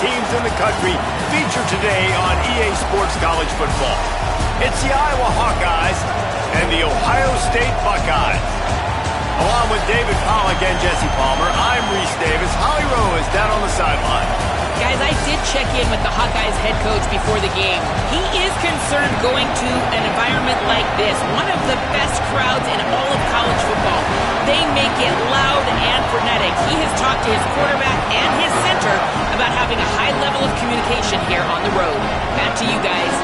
teams in the country featured today on EA Sports College Football. It's the Iowa Hawkeyes and the Ohio State Buckeyes. Along with David Pollack and Jesse Palmer, I'm Reese Davis. Holly Rowe is down on the sideline. Guys, I did check in with the Hawkeyes head coach before the game. He is concerned going to an environment like this, one of the best crowds in all of college football. They make it loud and frenetic. He has talked to his quarterback and his center about having a high level of communication here on the road. Back to you guys.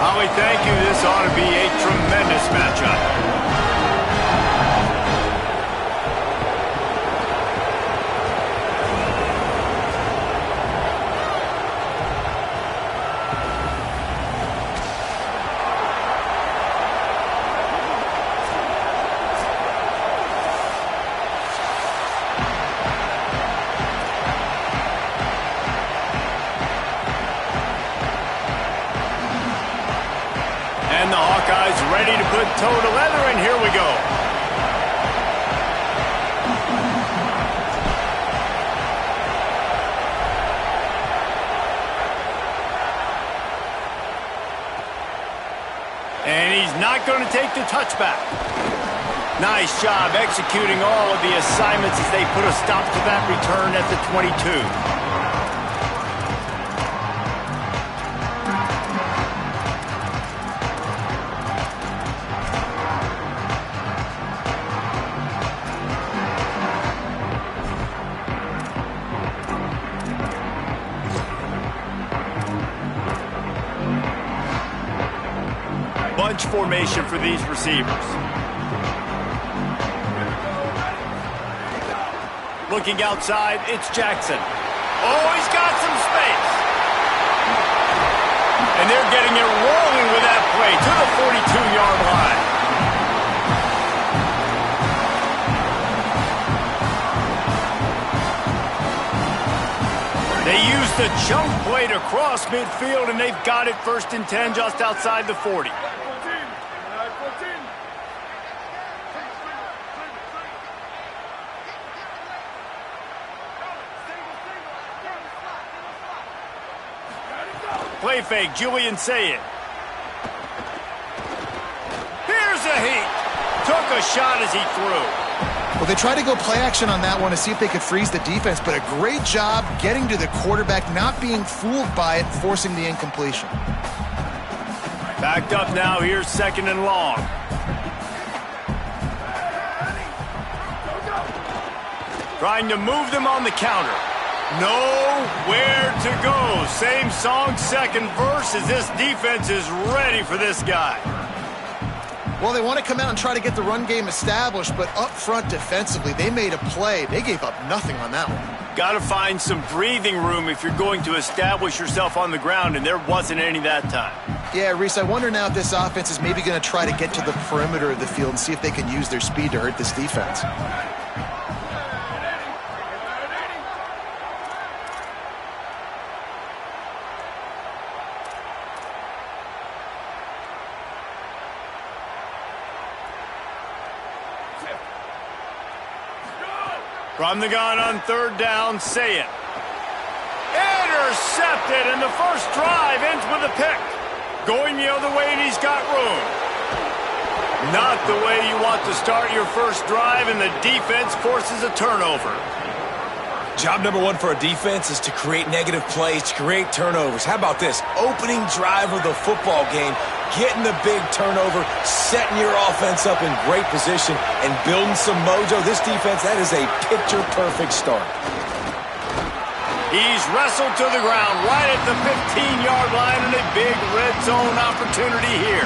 Holly, thank you. This ought to be a tremendous matchup. And the Hawkeyes ready to put toe to leather, and here we go. And he's not going to take the touchback. Nice job executing all of the assignments as they put a stop to that return at the 22. Bunch formation for these receivers. Looking outside, it's Jackson. Oh, he's got some space. And they're getting it rolling with that play to the 42-yard line. They use the chunk play to cross midfield, and they've got it 1st and 10 just outside the 40. Play fake, Julian say it. Here's a heat. Took a shot as he threw. Well, they tried to go play action on that one to see if they could freeze the defense, but a great job getting to the quarterback, not being fooled by it, forcing the incompletion. Backed up now, here's 2nd and long. Trying to move them on the counter. Nowhere to go. Same song, second verse, as this defense is ready for this guy. Well, they want to come out and try to get the run game established, but up front defensively, they made a play. They gave up nothing on that one. Got to find some breathing room if you're going to establish yourself on the ground, and there wasn't any that time. Yeah, Reese, I wonder now if this offense is maybe going to try to get to the perimeter of the field and see if they can use their speed to hurt this defense. From the gun on 3rd down, say it. Intercepted, and the first drive ends with a pick. Going the other way, and he's got room. Not the way you want to start your first drive, and the defense forces a turnover. Job number one for a defense is to create negative plays, to create turnovers. How about this? Opening drive of the football game, getting the big turnover, setting your offense up in great position, and building some mojo. This defense, that is a picture-perfect start. He's wrestled to the ground right at the 15-yard line, and a big red zone opportunity here.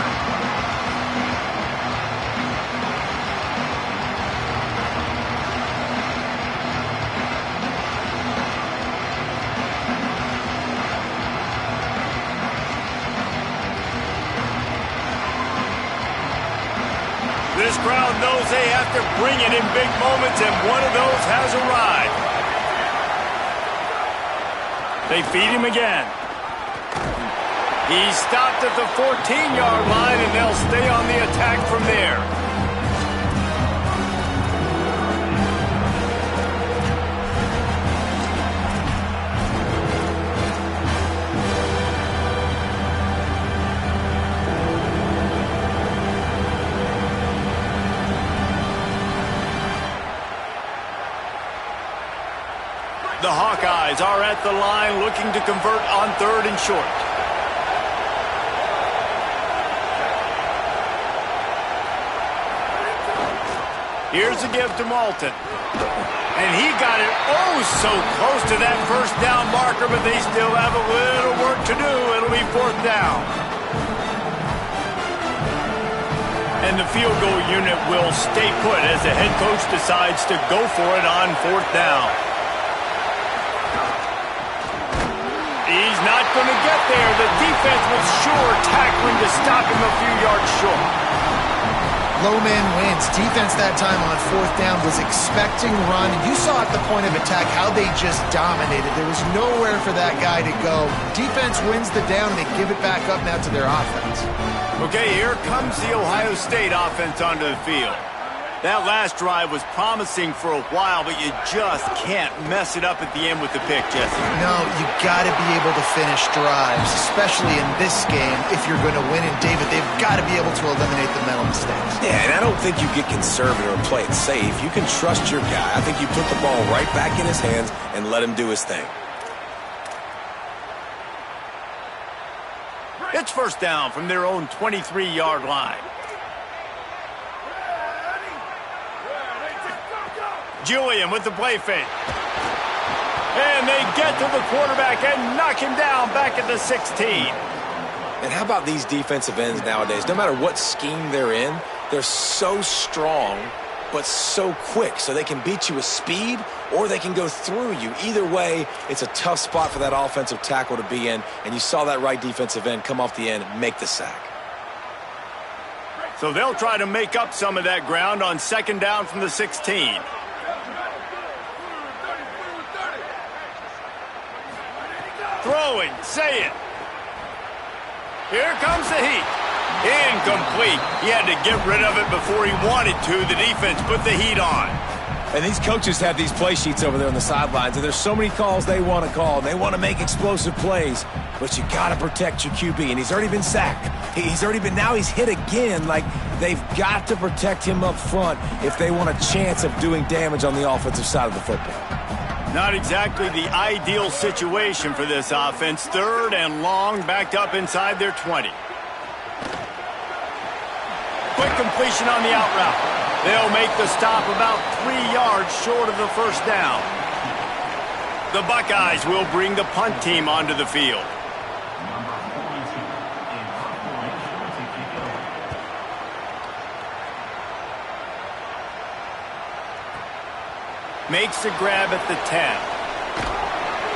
This crowd knows they have to bring it in big moments, and one of those has arrived. They feed him again. He's stopped at the 14-yard line, and they'll stay on the attack from there. the Hawkeyes are at the line looking to convert on 3rd and short. Here's a give to Malton. And he got it oh so close to that first down marker, but they still have a little work to do. It'll be 4th down. And the field goal unit will stay put as the head coach decides to go for it on 4th down. He's not going to get there. The defense was sure tackling to stop him a few yards short. Low man wins. Defense that time on 4th down was expecting run. You saw at the point of attack how they just dominated. There was nowhere for that guy to go. Defense wins the down, and they give it back up now to their offense. Okay, here comes the Ohio State offense onto the field. That last drive was promising for a while, but you just can't mess it up at the end with the pick, Jesse. No, you got to be able to finish drives, especially in this game. If you're going to win, and David, they've got to be able to eliminate the mental mistakes. Yeah, and I don't think you get conservative or play it safe. You can trust your guy. I think you put the ball right back in his hands and let him do his thing. It's 1st down from their own 23-yard line. Julian with the play fake. And they get to the quarterback and knock him down back at the 16. And how about these defensive ends nowadays? No matter what scheme they're in, they're so strong but so quick. So they can beat you with speed or they can go through you. Either way, it's a tough spot for that offensive tackle to be in. And you saw that right defensive end come off the end and make the sack. So they'll try to make up some of that ground on 2nd down from the 16. Throwing, say it. Here comes the heat. Incomplete. He had to get rid of it before he wanted to. The defense put the heat on. And these coaches have these play sheets over there on the sidelines, and there's so many calls they want to call. They want to make explosive plays, but you got to protect your QB, and he's already been sacked. Now he's hit again. Like, they've got to protect him up front if they want a chance of doing damage on the offensive side of the football. Not exactly the ideal situation for this offense. 3rd and long, backed up inside their 20. Quick completion on the out route. They'll make the stop about 3 yards short of the 1st down. The Buckeyes will bring the punt team onto the field. Makes the grab at the 10.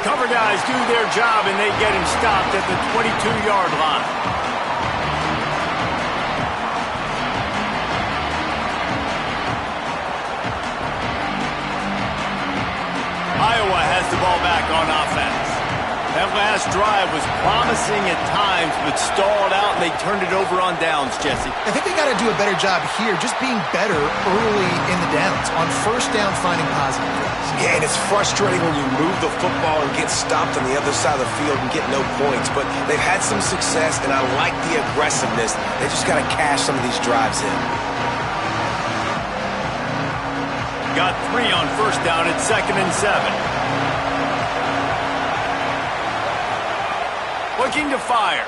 Cover guys do their job, and they get him stopped at the 22-yard line. Iowa has the ball back on offense. That last drive was promising at times, but stalled out, and they turned it over on downs, Jesse. I think they got to do a better job here, just being better early in the downs. On 1st down, finding positive plays. Yeah, and it's frustrating when you move the football and get stopped on the other side of the field and get no points. But they've had some success, and I like the aggressiveness. They just got to cash some of these drives in. Got 3 on 1st down at 2nd and 7. Looking to fire.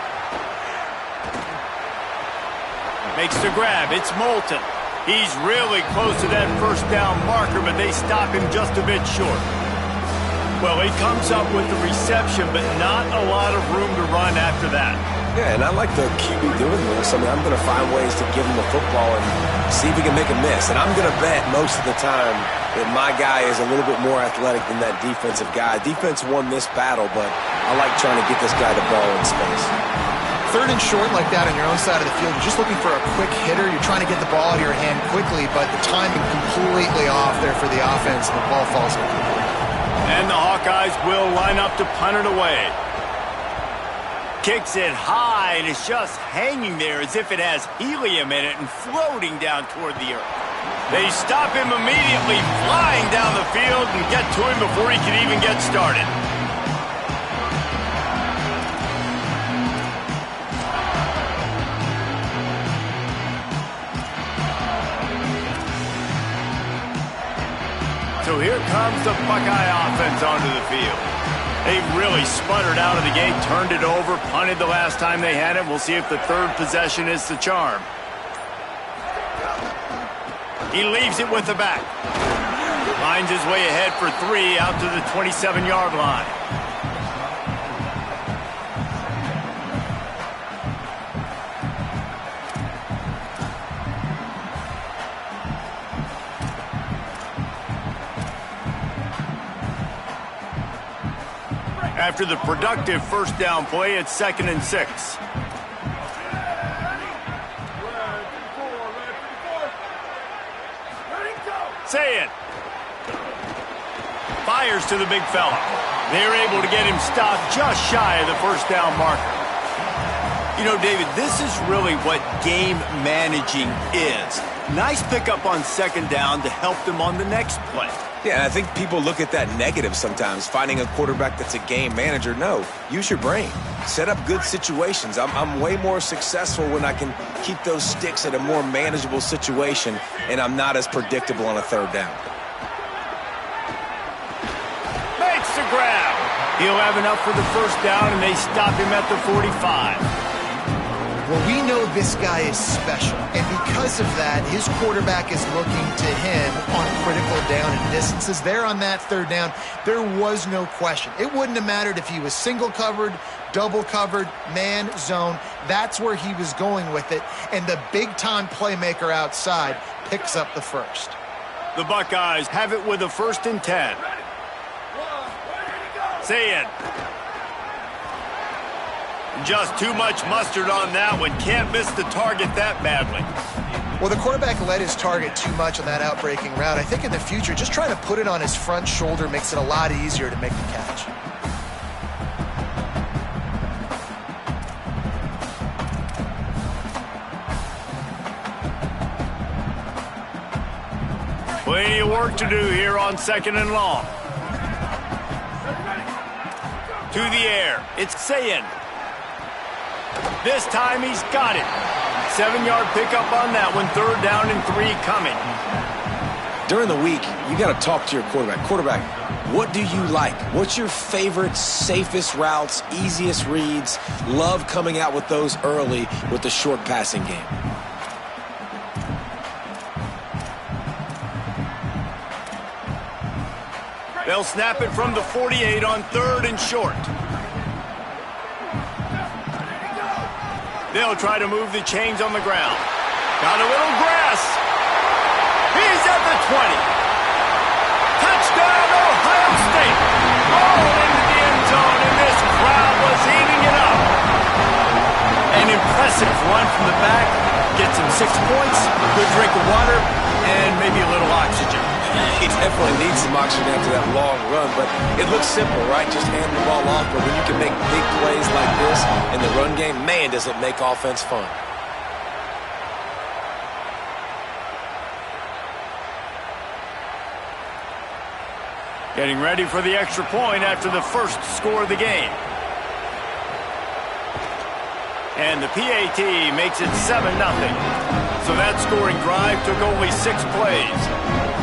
Makes the grab. It's Moulton. He's really close to that 1st down marker, but they stop him just a bit short. Well, he comes up with the reception, but not a lot of room to run after that. Yeah, and I like the QB doing this. I mean, I'm going to find ways to give him the football and see if he can make a miss. And I'm going to bet most of the time that my guy is a little bit more athletic than that defensive guy. Defense won this battle, but I like trying to get this guy the ball in space. 3rd and short like that on your own side of the field, you're just looking for a quick hitter. You're trying to get the ball out of your hand quickly, but the timing completely off there for the offense, and the ball falls incomplete. And the Hawkeyes will line up to punt it away. Kicks it high, and it's just hanging there as if it has helium in it and floating down toward the earth. They stop him immediately, flying down the field, and get to him before he can even get started. So here here comes the Buckeye offense onto the field. They really sputtered out of the gate, turned it over, punted the last time they had it. We'll see if the third possession is the charm. He leaves it with the back. Finds his way ahead for 3 out to the 27-yard line. After the productive first down play, it's 2nd and 6. Say it. Fires to the big fella. They're able to get him stopped just shy of the first down marker. You know, David, this is really what game managing is. Nice pickup on 2nd down to help them on the next play. Yeah, and I think people look at that negative sometimes, finding a quarterback that's a game manager. No, use your brain. Set up good situations. I'm way more successful when I can keep those sticks at a more manageable situation, and I'm not as predictable on a 3rd down. Makes the grab. He'll have enough for the first down, and they stop him at the 45. Well, we know this guy is special, and because of that, his quarterback is looking to him on critical down and distances. There on that 3rd down, there was no question. It wouldn't have mattered if he was single covered, double covered, man, zone. That's where he was going with it, and the big-time playmaker outside picks up the first. The Buckeyes have it with a 1st and 10. Say it. Just too much mustard on that one. Can't miss the target that badly. Well, the quarterback led his target too much on that outbreaking route. I think in the future, just trying to put it on his front shoulder makes it a lot easier to make the catch. Plenty of work to do here on 2nd and long. To the air. It's Sayin. This time he's got it. 7-yard pickup on that one. 3rd down and 3 coming. During the week, you got to talk to your quarterback. Quarterback, what do you like? What's your favorite, safest routes, easiest reads? Love coming out with those early with the short passing game. They'll snap it from the 48 on 3rd and short. They'll try to move the chains on the ground. Got a little grass. He's at the 20. Touchdown, Ohio State. All into the end zone, and this crowd was eating it up. An impressive run from the back. Gets him 6 points, a good drink of water, and maybe a little oxygen. He definitely needs some oxygen after that long run, but it looks simple, right? Just hand the ball off, but when you can make big plays like this in the run game, man, does it make offense fun. Getting ready for the extra point after the first score of the game. And the PAT makes it 7-0. So that scoring drive took only 6 plays.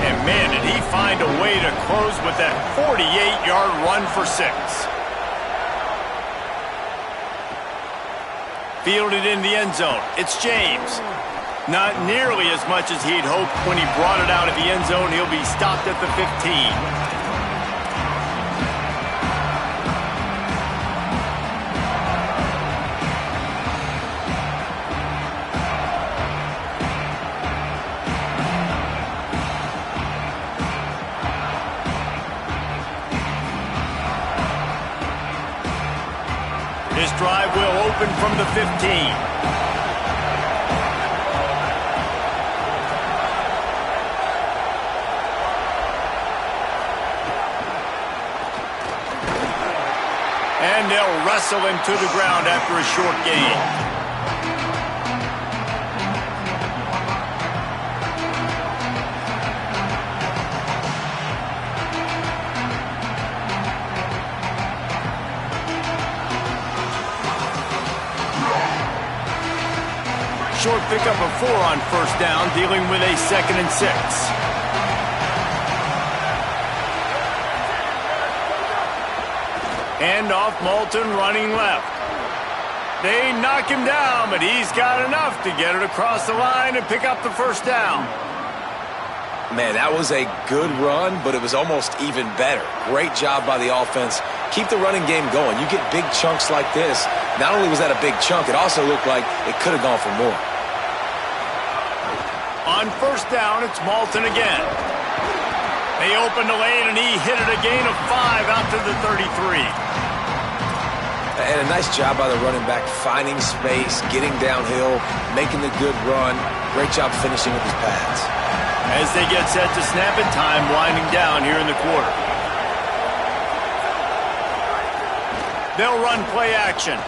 And man, did he find a way to close with that 48-yard run for 6. Fielded in the end zone. It's James. Not nearly as much as he'd hoped when he brought it out of the end zone. He'll be stopped at the 15. This drive will open from the 15. And they'll wrestle him to the ground after a short gain. Short pickup of 4 on first down, dealing with a 2nd and 6. Hand off Moulton running left. They knock him down, but he's got enough to get it across the line and pick up the first down. Man, that was a good run, but it was almost even better. Great job by the offense. Keep the running game going. You get big chunks like this. Not only was that a big chunk, it also looked like it could have gone for more. On first down, it's Moulton again. They opened the lane, and he hit it a gain of 5 out to the 33. And a nice job by the running back, finding space, getting downhill, making the good run. Great job finishing with his pads. As they get set to snap it, time winding down here in the quarter. They'll run play action.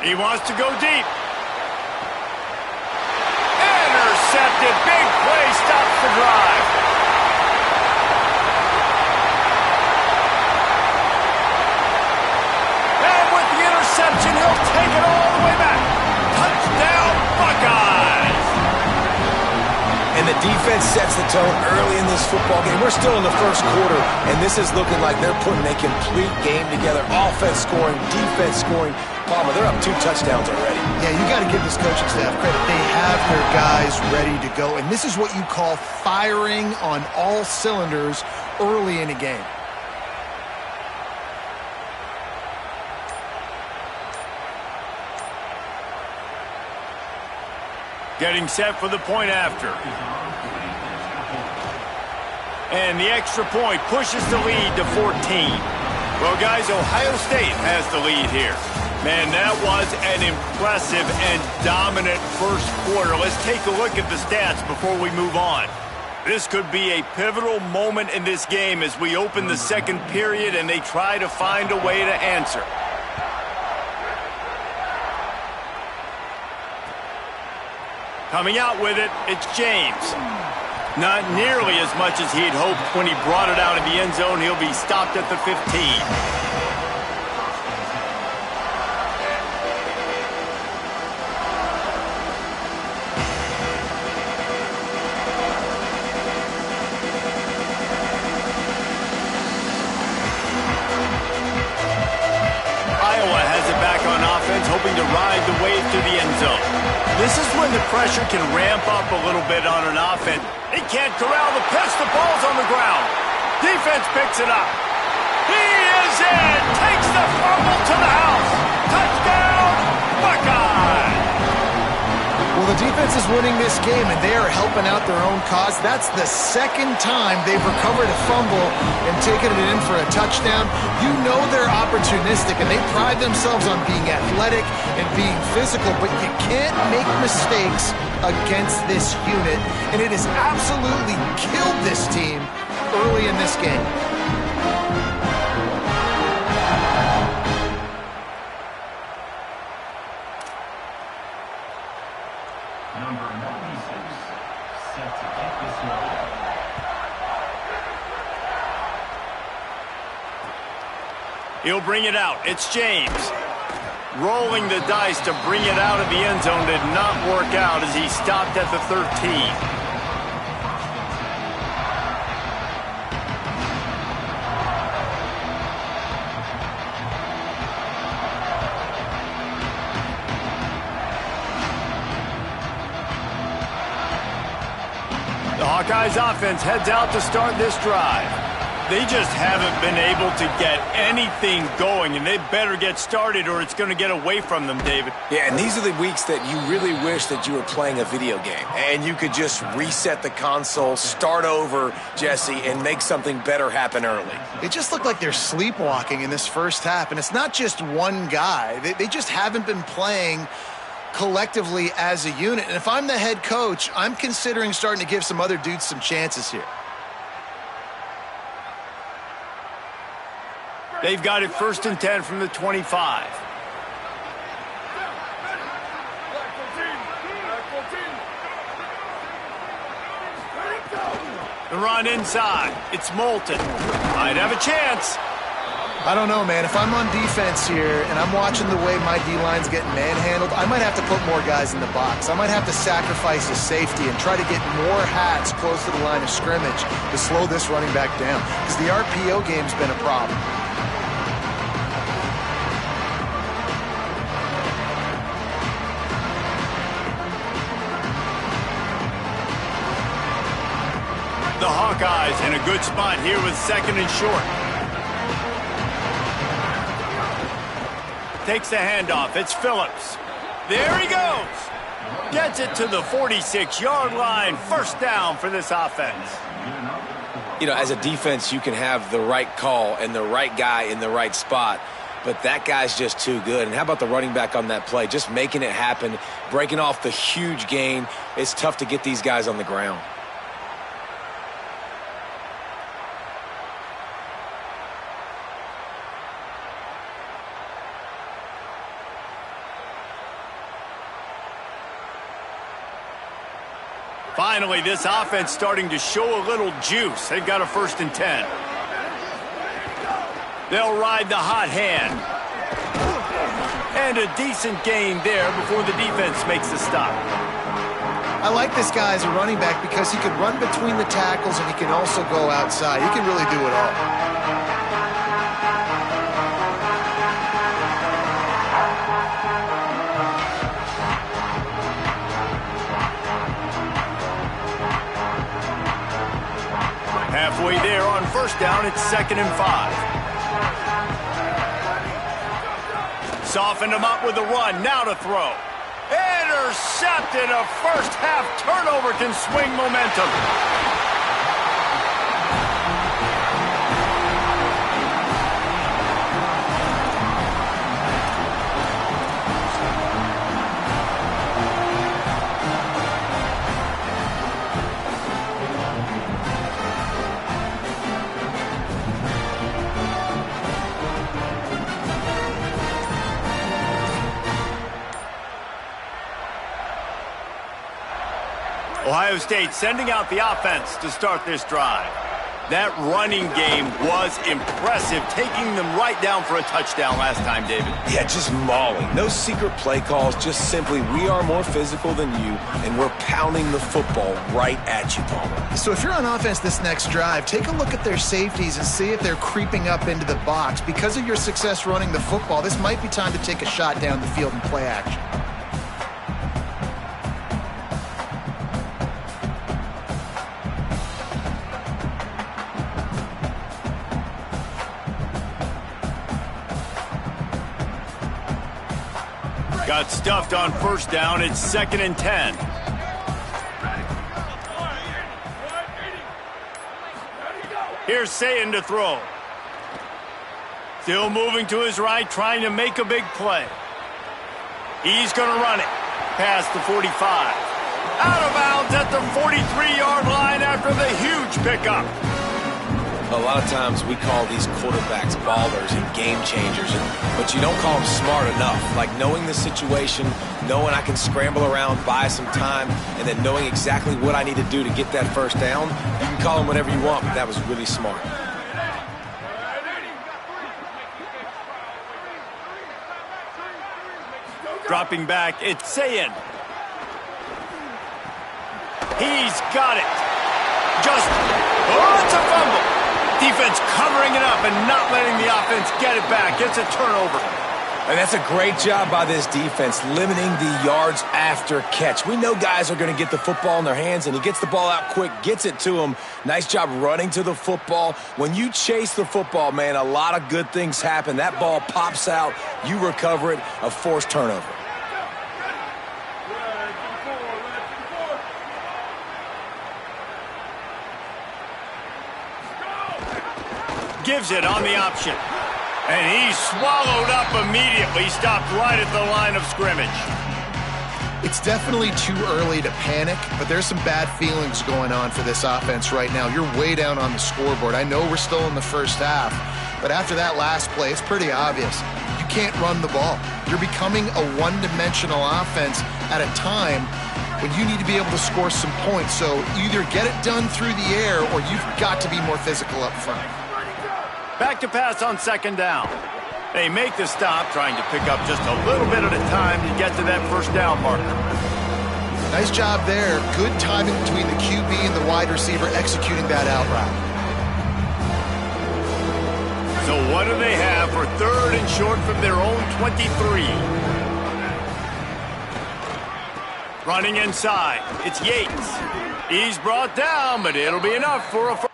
He wants to go deep. Intercepted. Big play stops the drive. And with the interception, he'll take it all the way back. Touchdown, Buckeyes. And the defense sets the tone early in this football game. We're still in the first quarter, and this is looking like they're putting a complete game together. Offense scoring, defense scoring. Palmer, they're up 2 touchdowns already. Yeah, you got to give this coaching staff credit. They have their guys ready to go, and this is what you call firing on all cylinders early in a game. Getting set for the point after. And the extra point pushes the lead to 14. Well, guys, Ohio State has the lead here. Man, that was an impressive and dominant first quarter. Let's take a look at the stats before we move on. This could be a pivotal moment in this game as we open the second period and they try to find a way to answer. Coming out with it, it's James. Not nearly as much as he'd hoped when he brought it out of the end zone. He'll be stopped at the 15. Hoping to ride the wave to the end zone. This is when the pressure can ramp up a little bit on an offense. They can't corral the pitch. The ball's on the ground. Defense picks it up. He is in. Takes the fumble to the house. Touchdown, Buckeyes. Well, the defense is winning this game, and they are helping out their own cause. That's the second time they've recovered a fumble and taken it in for a touchdown. You know they're opportunistic, and they pride themselves on being athletic and being physical, but you can't make mistakes against this unit, and it has absolutely killed this team early in this game. He'll bring it out. It's James. Rolling the dice to bring it out of the end zone did not work out as he stopped at the 13. The Hawkeyes offense heads out to start this drive. They just haven't been able to get anything going, and they better get started or it's going to get away from them, David. Yeah, and these are the weeks that you really wish that you were playing a video game and you could just reset the console, start over, Jesse, and make something better happen early. They just look like they're sleepwalking in this first half, and it's not just one guy. They just haven't been playing collectively as a unit. And if I'm the head coach, I'm considering starting to give some other dudes some chances here. They've got it 1st and 10 from the 25. The run inside. It's Moulton. Might have a chance. I don't know, man. If I'm on defense here and I'm watching the way my D-line's getting manhandled, I might have to put more guys in the box. I might have to sacrifice his safety and try to get more hats close to the line of scrimmage to slow this running back down, because the RPO game's been a problem. The Hawkeyes in a good spot here with 2nd and short. Takes the handoff. It's Phillips. There he goes. Gets it to the 46-yard line. First down for this offense. You know, as a defense, you can have the right call and the right guy in the right spot, but that guy's just too good. And how about the running back on that play? Just making it happen, breaking off the huge gain. It's tough to get these guys on the ground. Finally, this offense starting to show a little juice. They've got a 1st and 10. They'll ride the hot hand. And a decent gain there before the defense makes the stop. I like this guy as a running back because he can run between the tackles and he can also go outside. He can really do it all. Halfway there on 1st down, it's 2nd and 5. Softened him up with a run, now to throw. Intercepted. A first-half turnover can swing momentum. Ohio State sending out the offense to start this drive. That running game was impressive, taking them right down for a touchdown last time, David. Yeah, just mauling. No secret play calls, just simply we are more physical than you, and we're pounding the football right at you, Palmer. So if you're on offense this next drive, take a look at their safeties and see if they're creeping up into the box. Because of your success running the football, this might be time to take a shot down the field and play action. Got stuffed on 1st down. It's 2nd and 10. Here's Sayin to throw. Still moving to his right, trying to make a big play. He's going to run it past the 45. Out of bounds at the 43-yard line after the huge pickup. A lot of times we call these quarterbacks ballers and game changers, but you don't call them smart enough. Like knowing the situation, knowing I can scramble around, buy some time, and then knowing exactly what I need to do to get that 1st down. You can call them whatever you want, but that was really smart. Dropping back, it's Sayin. He's got it. It's a fumble. Defense covering it up and not letting the offense get it back. Gets a turnover. And that's a great job by this defense, limiting the yards after catch. We know guys are going to get the football in their hands, and he gets the ball out quick, gets it to him. Nice job running to the football. When you chase the football, man, a lot of good things happen. That ball pops out, you recover it, a forced turnover. Gives it on the option. And he's swallowed up immediately. Stopped right at the line of scrimmage. It's definitely too early to panic, but there's some bad feelings going on for this offense right now. You're way down on the scoreboard. I know we're still in the 1st half, but after that last play, it's pretty obvious. You can't run the ball. You're becoming a one-dimensional offense at a time when you need to be able to score some points. So either get it done through the air or you've got to be more physical up front. Back to pass on second down. They make the stop, trying to pick up just a little bit at a time to get to that first down marker. Nice job there. Good timing between the QB and the wide receiver executing that out route. So what do they have for third and short from their own 23? Running inside, it's Yates. He's brought down, but it'll be enough for a